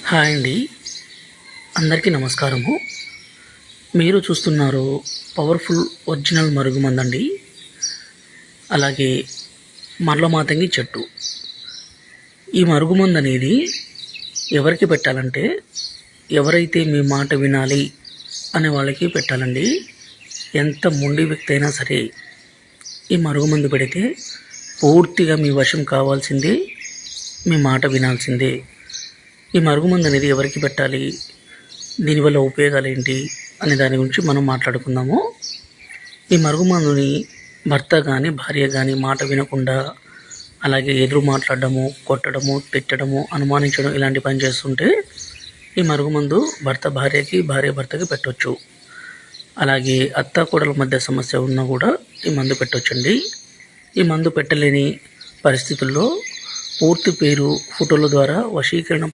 Hi అండి, అందరికీ నమస్కారము. మీరు చూస్తున్నారు పవర్ఫుల్ ఒరిజినల్ మరుగుమందండి. అలాగే మరలమాతంగి చెట్టు. ఈ మరుగుమందు అనేది ఎవరికి పెట్టాలంటే ఎవరైతే మీ మాట వినాలి అనే వాళ్ళకి పెట్టాలండి. ఎంత మొండి వ్యక్తి అయినా సరే ఈ మరుగుమందు పెడితే పూర్తిగా మీ వశం కావాల్సిందే, మీ మాట వినాల్సిందే. ఈ మరుగుమందు అనేది ఎవరికి పెట్టాలి, దీనివల్ల ఉపయోగాలు ఏంటి అనే దాని గురించి మనం మాట్లాడుకుందాము. ఈ మరుగుమందుని భర్త కానీ భార్య కానీ మాట వినకుండా అలాగే ఎదురు మాట్లాడడము, కొట్టడము, తిట్టడము, అనుమానించడం ఇలాంటి పని చేస్తుంటే ఈ మరుగుమందు భర్త భార్యకి, భార్య భర్తకి పెట్టవచ్చు. అలాగే అత్త కోడల మధ్య సమస్య ఉన్నా కూడా ఈ మందు పెట్టవచ్చండి. ఈ మందు పెట్టలేని పరిస్థితుల్లో పూర్తి పేరు, ఫోటోల ద్వారా వశీకరణ